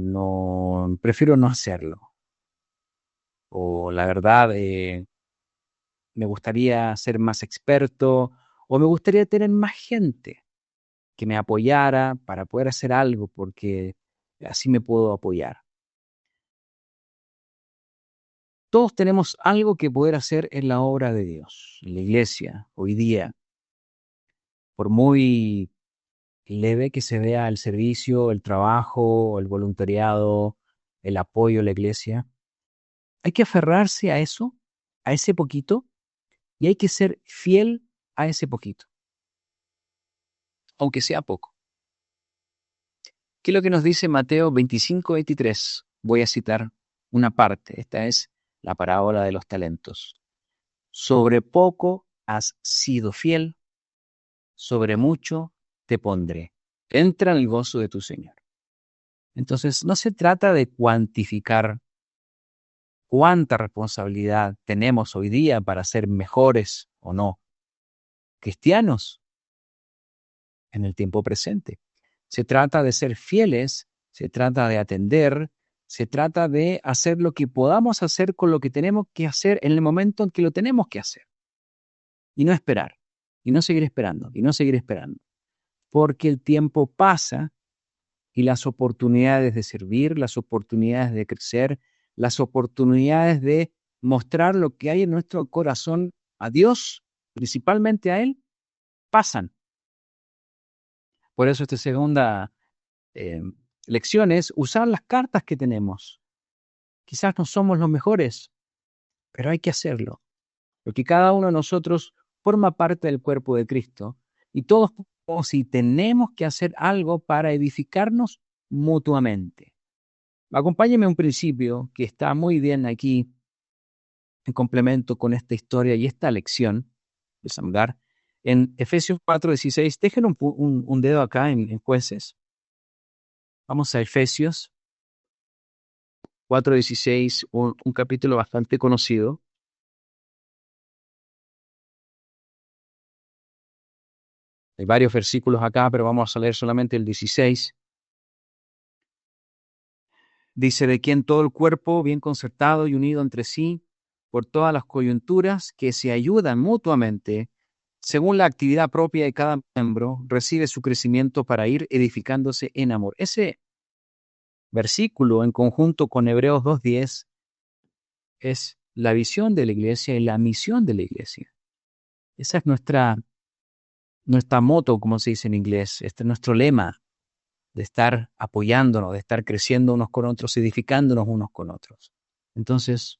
prefiero no hacerlo. O la verdad, me gustaría ser más experto, o me gustaría tener más gente que me apoyara para poder hacer algo, porque así me puedo apoyar. Todos tenemos algo que poder hacer en la obra de Dios, en la iglesia, hoy día. Por muy leve que se vea el servicio, el trabajo, el voluntariado, el apoyo a la iglesia, hay que aferrarse a eso, a ese poquito, y hay que ser fiel a ese poquito, aunque sea poco. ¿Qué es lo que nos dice Mateo 25:23? Voy a citar una parte. Esta es la parábola de los talentos. Sobre poco has sido fiel, sobre mucho te pondré. Entra en el gozo de tu Señor. Entonces, no se trata de cuantificar cuánta responsabilidad tenemos hoy día para ser mejores o no cristianos en el tiempo presente. Se trata de ser fieles, se trata de atender, se trata de hacer lo que podamos hacer con lo que tenemos que hacer en el momento en que lo tenemos que hacer. Y no esperar, y no seguir esperando, y no seguir esperando. Porque el tiempo pasa y las oportunidades de servir, las oportunidades de crecer, las oportunidades de mostrar lo que hay en nuestro corazón a Dios, principalmente a Él, pasan. Por eso esta segunda lección es usar las cartas que tenemos. Quizás no somos los mejores, pero hay que hacerlo, porque cada uno de nosotros forma parte del cuerpo de Cristo y todos podemos y tenemos que hacer algo para edificarnos mutuamente. Acompáñeme a un principio que está muy bien aquí en complemento con esta historia y esta lección de Samgar. En Efesios 4:16, dejen un dedo acá en Jueces. Vamos a Efesios 4:16, un capítulo bastante conocido. Hay varios versículos acá, pero vamos a leer solamente el 16. Dice, de quien todo el cuerpo, bien concertado y unido entre sí, por todas las coyunturas que se ayudan mutuamente, según la actividad propia de cada miembro, recibe su crecimiento para ir edificándose en amor. Ese versículo, en conjunto con Hebreos 2:10, es la visión de la iglesia y la misión de la iglesia. Esa es nuestra motto, como se dice en inglés. Este es nuestro lema, de estar apoyándonos, de estar creciendo unos con otros, edificándonos unos con otros. Entonces,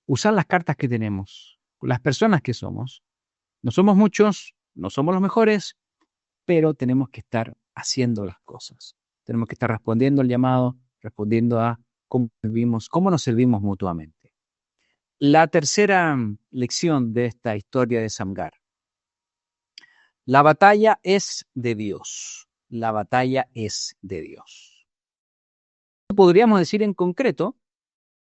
usar las cartas que tenemos, las personas que somos. No somos muchos, no somos los mejores, pero tenemos que estar haciendo las cosas. Tenemos que estar respondiendo al llamado, respondiendo a cómo nos servimos mutuamente. La tercera lección de esta historia de Samgar. La batalla es de Dios. La batalla es de Dios. Podríamos decir en concreto,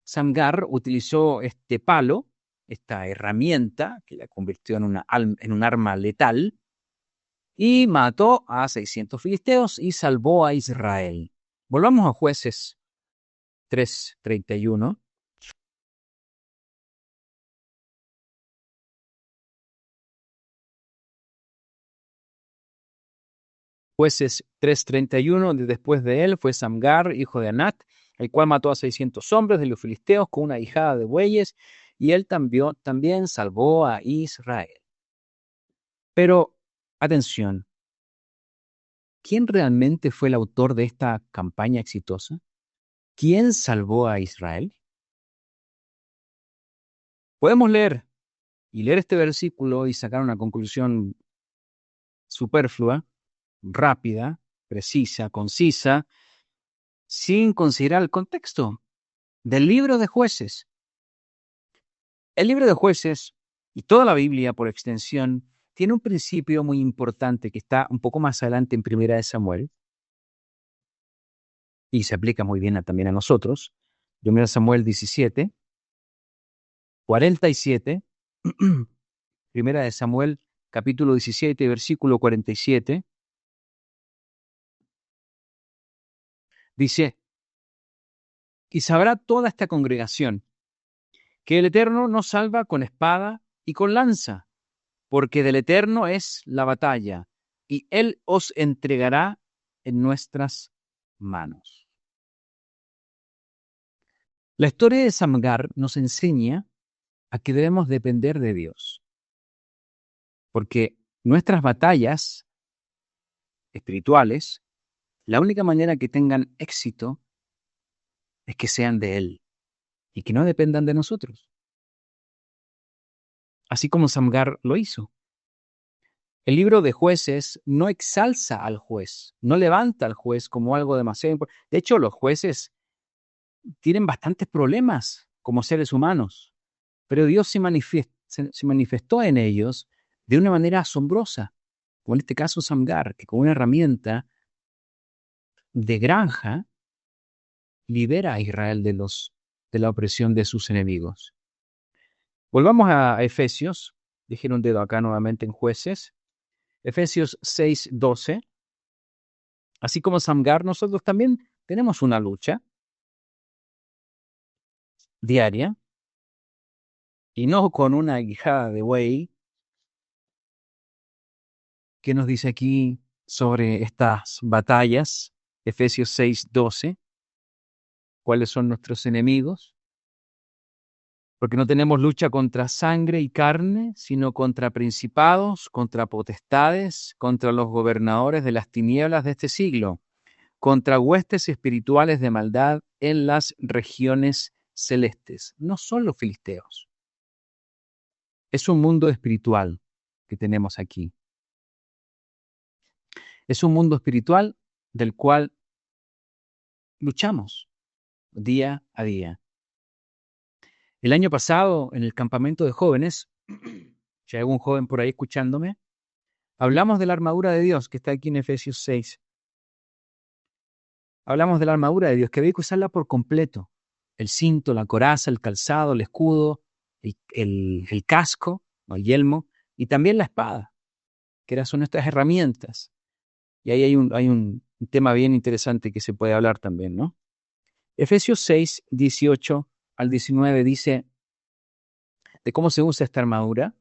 Samgar utilizó este palo, esta herramienta que la convirtió en un arma letal, y mató a 600 filisteos y salvó a Israel. Volvamos a Jueces 3:31. Jueces 3:31, después de él fue Samgar, hijo de Anat, el cual mató a 600 hombres de los filisteos con una ijada de bueyes, y él también salvó a Israel. Pero, atención, ¿quién realmente fue el autor de esta campaña exitosa? ¿Quién salvó a Israel? Podemos leer este versículo y sacar una conclusión superflua, rápida, precisa, concisa, sin considerar el contexto del libro de Jueces. El libro de Jueces y toda la Biblia por extensión tiene un principio muy importante que está un poco más adelante en Primera de Samuel y se aplica muy bien también a nosotros. Primera de Samuel 17, 47, Primera de Samuel capítulo 17, versículo 47, dice, y sabrá toda esta congregación que el Eterno nos salva con espada y con lanza, porque del Eterno es la batalla, y Él os entregará en nuestras manos. La historia de Samgar nos enseña a que debemos depender de Dios, porque nuestras batallas espirituales, la única manera que tengan éxito es que sean de Él y que no dependan de nosotros. Así como Samgar lo hizo. El libro de Jueces no exalza al juez, no levanta al juez como algo demasiado importante. De hecho, los jueces tienen bastantes problemas como seres humanos, pero Dios se manifestó en ellos de una manera asombrosa, como en este caso Samgar, que con una herramienta de granja libera a Israel de la opresión de sus enemigos. Volvamos a Efesios, dejen un dedo acá nuevamente en Jueces, Efesios 6:12. Así como Samgar, nosotros también tenemos una lucha diaria, y no con una guijada de buey. ¿Qué nos dice aquí sobre estas batallas? Efesios 6:12. ¿Cuáles son nuestros enemigos? Porque no tenemos lucha contra sangre y carne, sino contra principados, contra potestades, contra los gobernadores de las tinieblas de este siglo, contra huestes espirituales de maldad en las regiones celestes. No son los filisteos. Es un mundo espiritual que tenemos aquí. Es un mundo espiritual del cual luchamos día a día. El año pasado, en el campamento de jóvenes, si hay algún joven por ahí escuchándome, hablamos de la armadura de Dios que está aquí en Efesios 6. Hablamos de la armadura de Dios, que había que usarla por completo. El cinto, la coraza, el calzado, el escudo, el casco, o el yelmo, y también la espada, que son nuestras herramientas. Y ahí hay un tema bien interesante que se puede hablar también, ¿no? Efesios 6, 18 al 19 dice de cómo se usa esta armadura.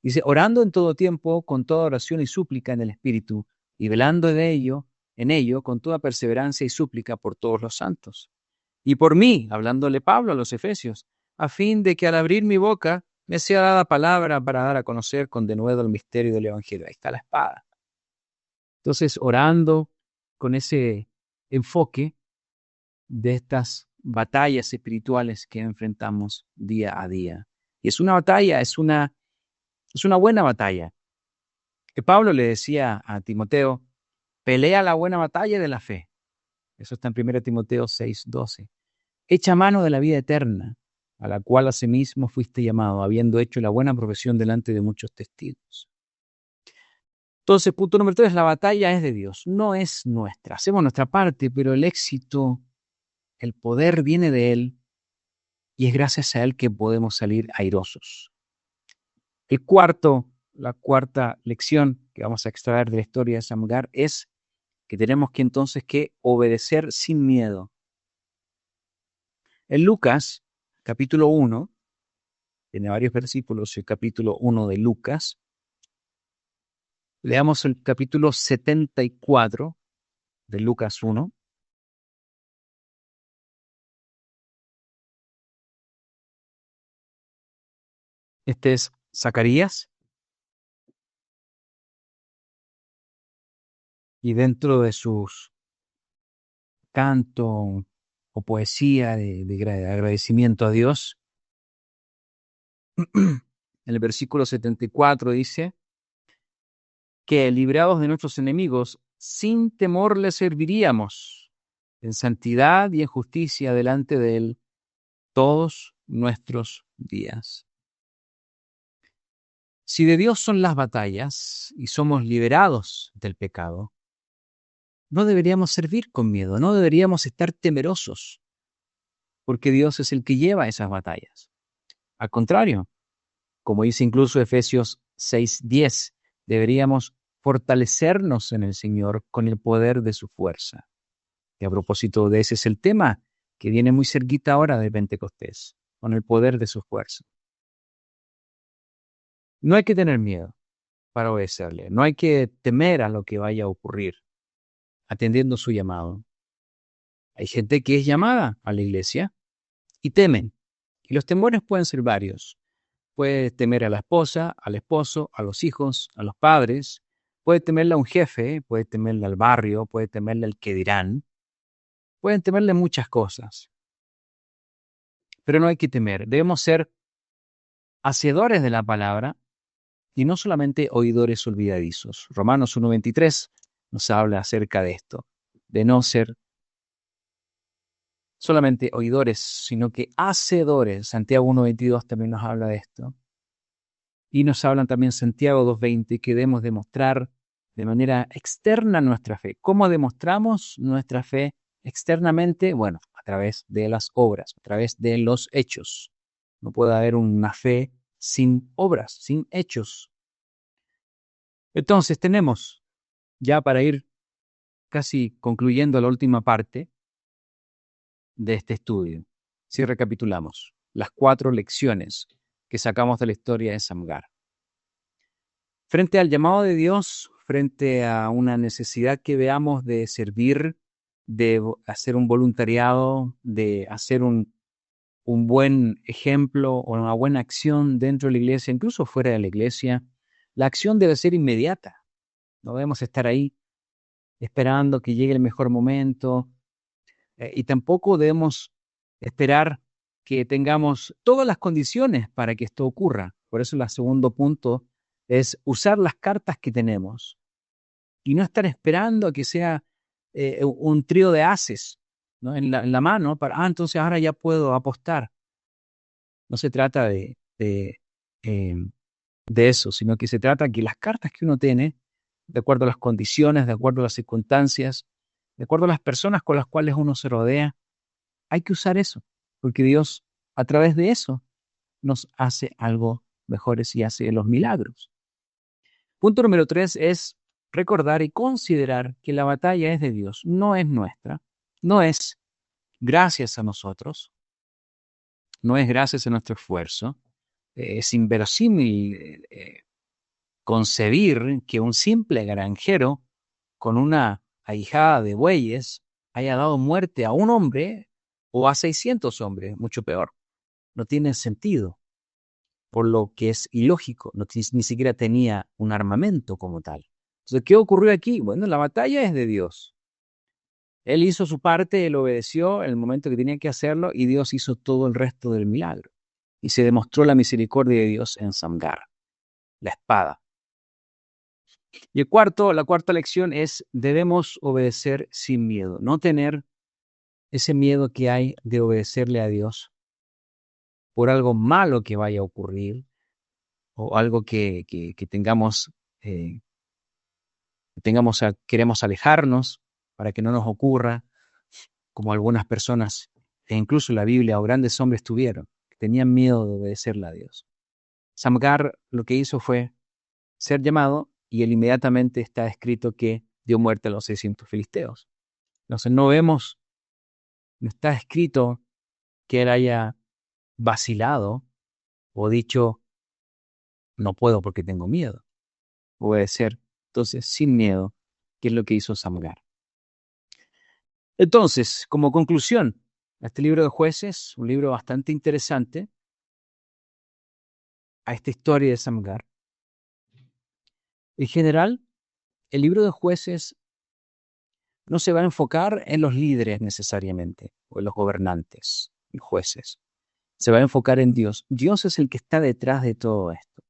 Dice, orando en todo tiempo, con toda oración y súplica en el Espíritu, y velando en ello, con toda perseverancia y súplica por todos los santos. Y por mí, hablándole Pablo a los Efesios, a fin de que al abrir mi boca me sea dada palabra para dar a conocer con denuedo el misterio del Evangelio. Ahí está la espada. Entonces, orando con ese enfoque de estas batallas espirituales que enfrentamos día a día. Y es una batalla, es una buena batalla. Que Pablo le decía a Timoteo, pelea la buena batalla de la fe. Eso está en 1 Timoteo 6, 12. Echa mano de la vida eterna, a la cual asimismo fuiste llamado, habiendo hecho la buena profesión delante de muchos testigos. Entonces, punto número 3, la batalla es de Dios, no es nuestra. Hacemos nuestra parte, pero el éxito, el poder viene de Él y es gracias a Él que podemos salir airosos. La cuarta lección que vamos a extraer de la historia de Samgar es que tenemos que entonces que obedecer sin miedo. En Lucas, capítulo 1, tiene varios versículos, el capítulo 1 de Lucas. Leamos el capítulo 74 de Lucas 1. Este es Zacarías. Y dentro de sus canto o poesía de agradecimiento a Dios, en el versículo 74 dice que librados de nuestros enemigos, sin temor le serviríamos en santidad y en justicia delante de Él todos nuestros días. Si de Dios son las batallas y somos liberados del pecado, no deberíamos servir con miedo, no deberíamos estar temerosos, porque Dios es el que lleva esas batallas. Al contrario, como dice incluso Efesios 6:10, deberíamos fortalecernos en el Señor con el poder de su fuerza. Y a propósito de ese es el tema que viene muy cerquita ahora de Pentecostés, con el poder de su fuerza. No hay que tener miedo para obedecerle, no hay que temer a lo que vaya a ocurrir, atendiendo su llamado. Hay gente que es llamada a la iglesia y temen, y los temores pueden ser varios. Puede temer a la esposa, al esposo, a los hijos, a los padres, puede temerle a un jefe, puede temerle al barrio, puede temerle al que dirán, pueden temerle muchas cosas. Pero no hay que temer, debemos ser hacedores de la palabra y no solamente oidores olvidadizos. Romanos 1:23 nos habla acerca de esto, de no ser solamente oidores, sino que hacedores. Santiago 1:22 también nos habla de esto. Y nos hablan también Santiago 2:20 que debemos demostrar de manera externa nuestra fe. ¿Cómo demostramos nuestra fe externamente? Bueno, a través de las obras, a través de los hechos. No puede haber una fe sin obras, sin hechos. Entonces tenemos, ya para ir casi concluyendo la última parte de este estudio, si recapitulamos las 4 lecciones que sacamos de la historia de Samgar. Frente al llamado de Dios, frente a una necesidad que veamos de servir, de hacer un voluntariado, de hacer un buen ejemplo o una buena acción dentro de la iglesia, incluso fuera de la iglesia, la acción debe ser inmediata. No debemos estar ahí esperando que llegue el mejor momento, y tampoco debemos esperar que tengamos todas las condiciones para que esto ocurra. Por eso el segundo punto es usar las cartas que tenemos y no estar esperando a que sea un trío de ases, ¿no? en la mano para, entonces ahora ya puedo apostar. No se trata eh, de eso, sino que se trata que las cartas que uno tiene, de acuerdo a las condiciones, de acuerdo a las circunstancias, de acuerdo a las personas con las cuales uno se rodea, hay que usar eso, porque Dios a través de eso nos hace algo mejores y hace los milagros. Punto número 3 es recordar y considerar que la batalla es de Dios, no es nuestra, no es gracias a nosotros, no es gracias a nuestro esfuerzo. Es inverosímil concebir que un simple granjero con una ahijada de bueyes haya dado muerte a un hombre o a 600 hombres, mucho peor. No tiene sentido, por lo que es ilógico, ni siquiera tenía un armamento como tal. Entonces, ¿qué ocurrió aquí? Bueno, la batalla es de Dios. Él hizo su parte, él obedeció en el momento que tenía que hacerlo y Dios hizo todo el resto del milagro. Y se demostró la misericordia de Dios en Samgar, la espada. Y la cuarta lección es, debemos obedecer sin miedo, no tener ese miedo que hay de obedecerle a Dios por algo malo que vaya a ocurrir o algo que tengamos, queremos alejarnos para que no nos ocurra, como algunas personas, e incluso la Biblia o grandes hombres tuvieron, que tenían miedo de obedecerle a Dios. Samgar lo que hizo fue ser llamado y él inmediatamente está escrito que dio muerte a los 600 filisteos. Entonces no está escrito que él haya vacilado o dicho, no puedo porque tengo miedo. Obedecer, entonces, sin miedo, que es lo que hizo Samgar. Entonces, como conclusión, este libro de Jueces, un libro bastante interesante, a esta historia de Samgar. En general, el libro de Jueces no se va a enfocar en los líderes necesariamente, o en los gobernantes y jueces. Se va a enfocar en Dios. Dios es el que está detrás de todo esto.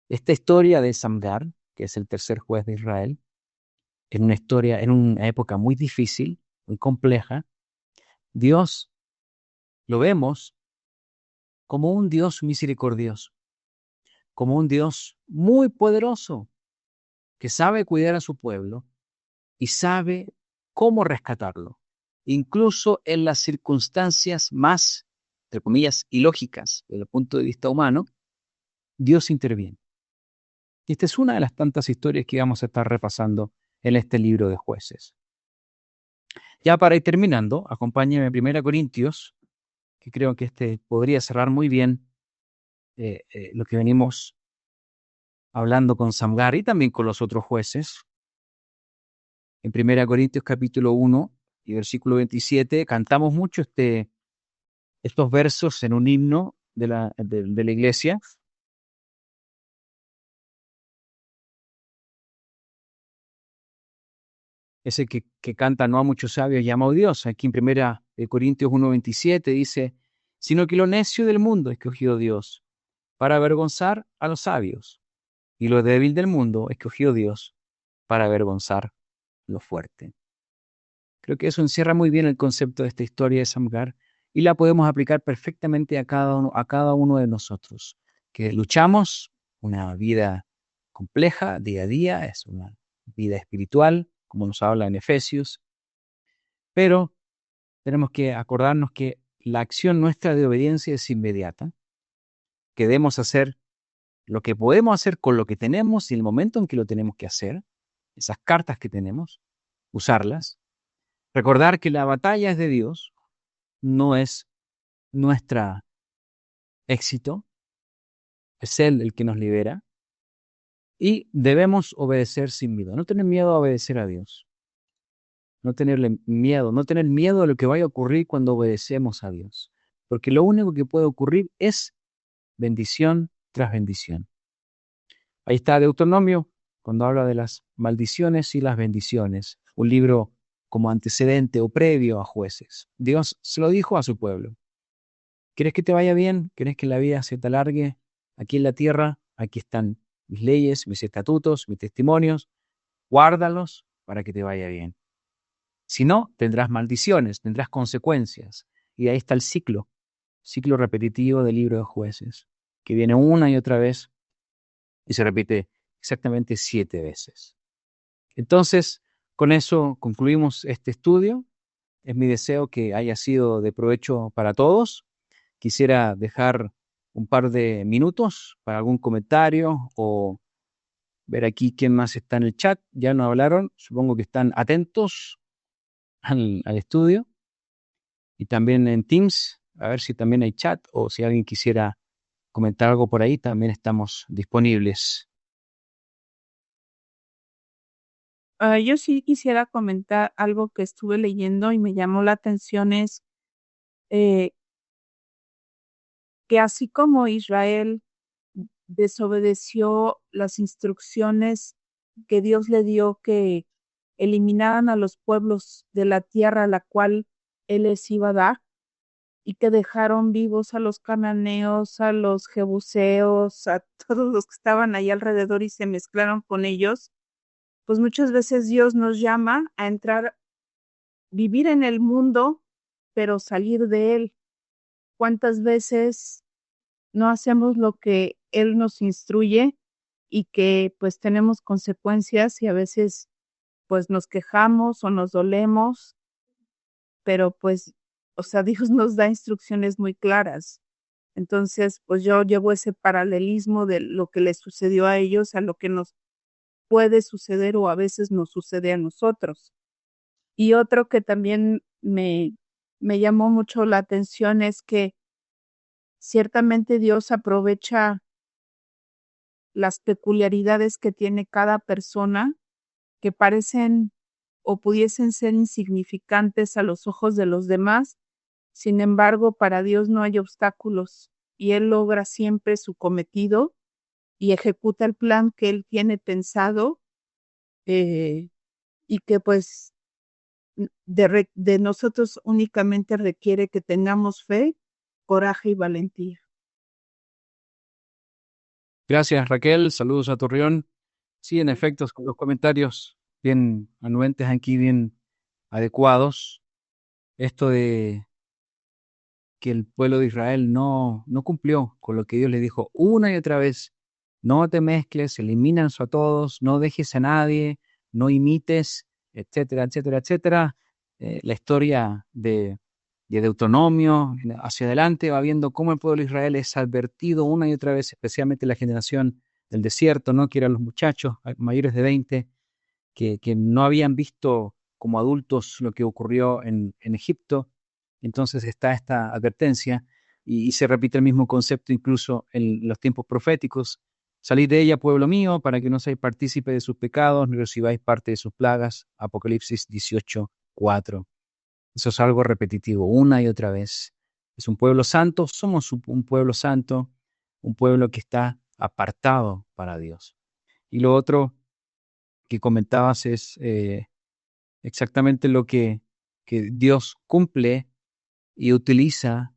Esta historia de Samgar, que es el tercer juez de Israel, en una época muy difícil, muy compleja, Dios lo vemos como un Dios misericordioso, como un Dios muy poderoso, que sabe cuidar a su pueblo y sabe cómo rescatarlo, incluso en las circunstancias más, entre comillas, ilógicas desde el punto de vista humano. Dios interviene. Y esta es una de las tantas historias que vamos a estar repasando en este libro de Jueces. Ya para ir terminando, acompáñenme a 1 Corintios, que creo que podría cerrar muy bien lo que venimos hablando con Samgar y también con los otros jueces. En 1 Corintios capítulo 1 y versículo 27, cantamos mucho estos versos en un himno de la iglesia. Ese que canta no a muchos sabios llama a Dios. Aquí en 1 Corintios 1:27 dice, sino que lo necio del mundo escogió Dios para avergonzar a los sabios, y lo débil del mundo escogió Dios para avergonzar lo fuerte. Creo que eso encierra muy bien el concepto de esta historia de Samgar y la podemos aplicar perfectamente a cada uno de nosotros, que luchamos una vida compleja día a día, es una vida espiritual, como nos habla en Efesios, pero tenemos que acordarnos que la acción nuestra de obediencia es inmediata, que debemos hacer lo que podemos hacer con lo que tenemos y el momento en que lo tenemos que hacer, esas cartas que tenemos, usarlas, recordar que la batalla es de Dios, no es nuestro éxito, es Él el que nos libera, y debemos obedecer sin miedo, no tener miedo a obedecer a Dios. No tener miedo a lo que vaya a ocurrir cuando obedecemos a Dios. Porque lo único que puede ocurrir es bendición tras bendición. Ahí está Deuteronomio cuando habla de las maldiciones y las bendiciones, un libro como antecedente o previo a Jueces. Dios se lo dijo a su pueblo. ¿Quieres que te vaya bien? ¿Quieres que la vida se te alargue aquí en la tierra? Aquí están mis leyes, mis estatutos, mis testimonios. Guárdalos para que te vaya bien. Si no, tendrás maldiciones, tendrás consecuencias. Y ahí está el ciclo repetitivo del libro de Jueces, que viene una y otra vez y se repite exactamente 7 veces. Entonces, con eso concluimos este estudio. Es mi deseo que haya sido de provecho para todos. Quisiera dejar un par de minutos para algún comentario o ver aquí quién más está en el chat. Ya no hablaron, supongo que están atentos al estudio. Y también en Teams, a ver si también hay chat o si alguien quisiera comentar algo por ahí, también estamos disponibles. Yo sí quisiera comentar algo que estuve leyendo y me llamó la atención es eh, que así como Israel desobedeció las instrucciones que Dios le dio que eliminaran a los pueblos de la tierra a la cual Él les iba a dar y que dejaron vivos a los cananeos, a los jebuseos, a todos los que estaban ahí alrededor y se mezclaron con ellos, pues muchas veces Dios nos llama a entrar, vivir en el mundo, pero salir de él. ¿Cuántas veces no hacemos lo que Él nos instruye y que pues tenemos consecuencias y a veces pues nos quejamos o nos dolemos, pero pues, o sea, Dios nos da instrucciones muy claras. Entonces, pues yo llevo ese paralelismo de lo que les sucedió a ellos a lo que nos puede suceder o a veces nos sucede a nosotros. Y otro que también me llamó mucho la atención es que ciertamente Dios aprovecha las peculiaridades que tiene cada persona que parecen o pudiesen ser insignificantes a los ojos de los demás. Sin embargo, para Dios no hay obstáculos y Él logra siempre su cometido y ejecuta el plan que Él tiene pensado eh, y que pues de nosotros únicamente requiere que tengamos fe, coraje y valentía. Gracias, Raquel. Saludos a Torreón. Sí, en efecto, con los comentarios bien anuentes aquí, bien adecuados. Esto de que el pueblo de Israel no cumplió con lo que Dios le dijo una y otra vez. No te mezcles, elimínanos a todos, no dejes a nadie, no imites, etcétera, etcétera, etcétera. La historia de Deuteronomio hacia adelante va viendo cómo el pueblo de Israel es advertido una y otra vez, especialmente la generación del desierto, ¿no? Que eran los muchachos mayores de 20, que no habían visto como adultos lo que ocurrió en Egipto. Entonces está esta advertencia y se repite el mismo concepto incluso en los tiempos proféticos. Salid de ella, pueblo mío, para que no seáis partícipe de sus pecados, ni recibáis parte de sus plagas. Apocalipsis 18:4. Eso es algo repetitivo, una y otra vez. Es un pueblo santo, somos un pueblo santo, un pueblo que está apartado para Dios. Y lo otro que comentabas es exactamente lo que Dios cumple y utiliza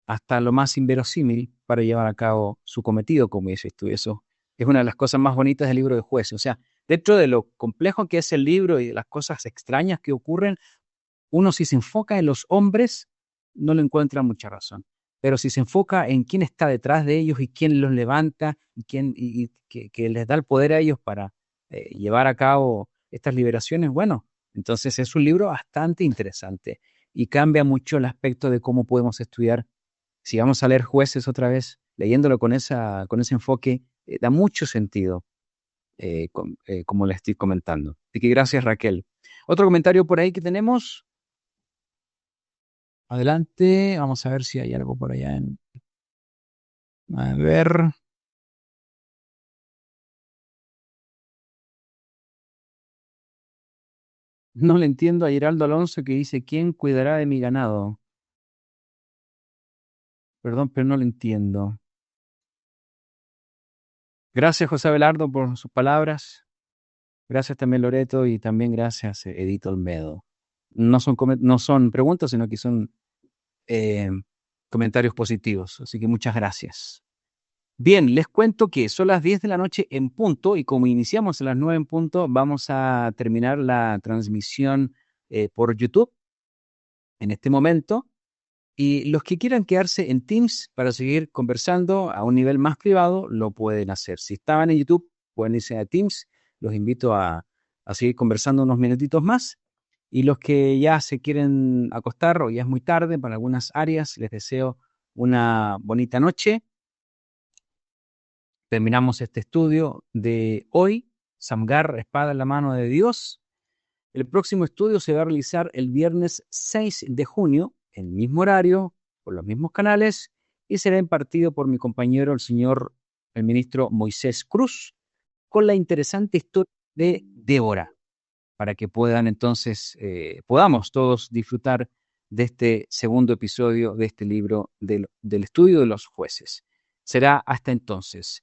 hasta lo más inverosímil para llevar a cabo su cometido, como dices tú. Eso es una de las cosas más bonitas del libro de Jueces. O sea, dentro de lo complejo que es el libro y de las cosas extrañas que ocurren, uno si se enfoca en los hombres, no le encuentra mucha razón. Pero si se enfoca en quién está detrás de ellos y quién los levanta y quién y que les da el poder a ellos para llevar a cabo estas liberaciones, bueno, entonces es un libro bastante interesante y cambia mucho el aspecto de cómo podemos estudiar. Si vamos a leer Jueces otra vez, leyéndolo con ese enfoque, da mucho sentido, como les estoy comentando. Así que gracias, Raquel. Otro comentario por ahí que tenemos. Adelante, vamos a ver si hay algo por allá A ver. No le entiendo a Geraldo Alonso que dice, ¿quién cuidará de mi ganado? Perdón, pero no lo entiendo. Gracias, José Abelardo, por sus palabras. Gracias también, Loreto, y también gracias, Edith Olmedo. No son preguntas, sino que son eh, comentarios positivos, así que muchas gracias. Bien, les cuento que son las 10 de la noche en punto y como iniciamos a las 9 en punto, vamos a terminar la transmisión por YouTube en este momento. Y los que quieran quedarse en Teams para seguir conversando a un nivel más privado, lo pueden hacer. Si estaban en YouTube, pueden irse a Teams. Los invito a seguir conversando unos minutitos más. Y los que ya se quieren acostar o ya es muy tarde para algunas áreas, les deseo una bonita noche. Terminamos este estudio de hoy, Samgar, espada en la mano de Dios. El próximo estudio se va a realizar el viernes 6 de junio, en el mismo horario, por los mismos canales, y será impartido por mi compañero, el ministro Moisés Cruz, con la interesante historia de Débora, para que podamos todos disfrutar de este segundo episodio de este libro del estudio de los jueces. Será hasta entonces.